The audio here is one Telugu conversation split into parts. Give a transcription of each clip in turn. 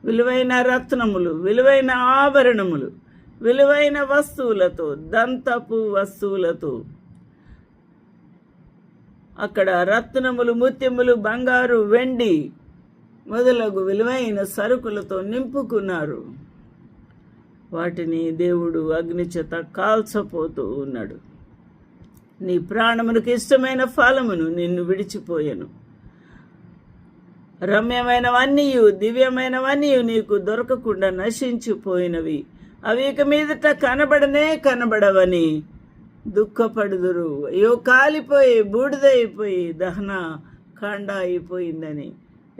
విలువైన రత్నములు, విలువైన ఆభరణములు, విలువైన వస్తువులతో, దంతపు వస్తువులతో, అక్కడ రత్నములు, ముత్యములు, బంగారు, వెండి మొదలగు విలువైన సరుకులతో నింపుకున్నారు. వాటిని దేవుడు అగ్నిచేత కాల్చపోతూ ఉన్నాడు. నీ ప్రాణమునకు ఇష్టమైన ఫలమును నిన్ను విడిచిపోయెను. రమ్యమైనవన్నీయు దివ్యమైనవన్నీ నీకు దొరకకుండా నశించిపోయినవి. అవి ఇక మీదట కనబడవని దుఃఖపడుదురు. అయ్యో, కాలిపోయి బూడిదైపోయి దహన కాండ అయిపోయిందని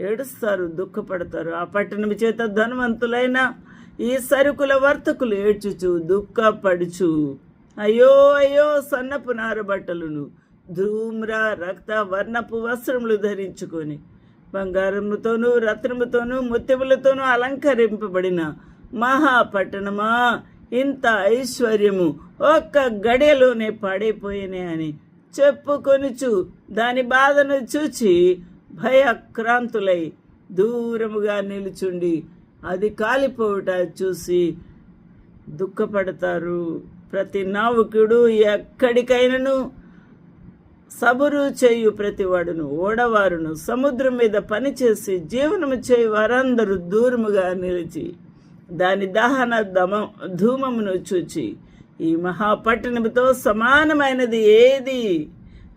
ఏడుస్తారు, దుఃఖపడతారు. ఆ పట్టణం చేత ధనవంతులైన ఈ సరుకుల వర్తకులు ఏడ్చుచు దుఃఖపడుచు, అయ్యో అయ్యో, సన్నపు నార బట్టలను, ధూమ్ర రక్త వర్ణపు వస్త్రములు ధరించుకొని, బంగారముతోనూ రత్నముతోనూ ముత్యములతోనూ అలంకరింపబడిన మహాపట్టణమా, ఇంత ఐశ్వర్యము ఒక్క గడియలోనే పాడైపోయినే అని చెప్పుకొనుచు దాని బాధను చూచి భయక్రాంతులై దూరముగా నిలుచుండి అది కాలిపోవుట చూసి దుఃఖపడతారు. ప్రతి నావికుడు ఎక్కడికైనను సబురు చేయు ప్రతివాడును, ఓడవారును, సముద్రం మీద పనిచేసి జీవనము చేయు వారందరూ దూరముగా నిలిచి దాని దహన ధూమమును చూచి ఈ మహాపట్టణముతో సమానమైనది ఏది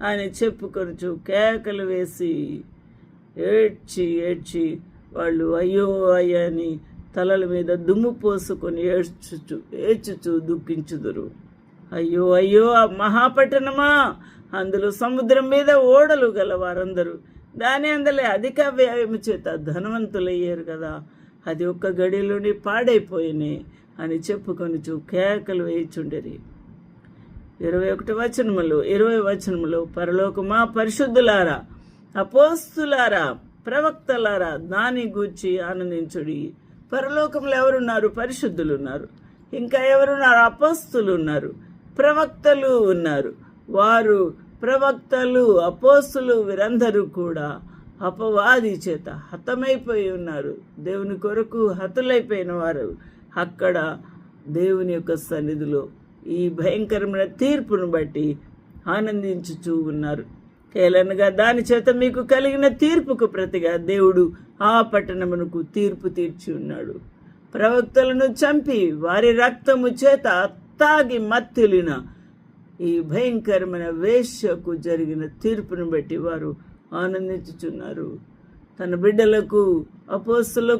అని చెప్పుకొనుచు కేకలు వేసి ఏడ్చి వాళ్ళు అయ్యో అయ్యని తలల మీద దుమ్ము పోసుకొని ఏడ్చుచు దుఃఖించుదురు. అయ్యో అయ్యో, ఆ మహాపట్టణమా, అందులో సముద్రం మీద ఓడలు గల వారందరూ దాని అందలే అధిక వ్యయము చేత ధనవంతులయ్యారు కదా, అది ఒక్క గడిలోని పాడైపోయినే అని చెప్పుకొనుచు కేకలు వేయిచుండేరి. 20 వచనములో పరలోకమా, పరిశుద్ధులారా, అపోస్తులారా, ప్రవక్తలారా, దాని గూర్చి ఆనందించుడి. పరలోకంలో ఎవరున్నారు? పరిశుద్ధులు ఉన్నారు. ఇంకా ఎవరున్నారు? అపోస్తులు ఉన్నారు, ప్రవక్తలు ఉన్నారు. వారు ప్రవక్తలు, అపోస్తులు వీరందరూ కూడా అపవాది చేత హతమైపోయి ఉన్నారు. దేవుని కొరకు హతులైపోయిన వారు అక్కడ దేవుని యొక్క సన్నిధిలో ఈ భయంకరమైన తీర్పును బట్టి ఆనందించుచూ ఉన్నారు. కేలనగా దాని చేత మీకు కలిగిన తీర్పుకు ప్రతిగా దేవుడు ఆ పట్టణమునకు తీర్పు తీర్చి ఉన్నాడు. ప్రవక్తలను చంపి వారి రక్తము చేత తాగి మత్తులిన ఈ భయంకరమైన వేశ్యకు జరిగిన తీర్పును బట్టి వారు ఆనందించుచున్నారు. తన బిడ్డలకు, అపోస్తులకు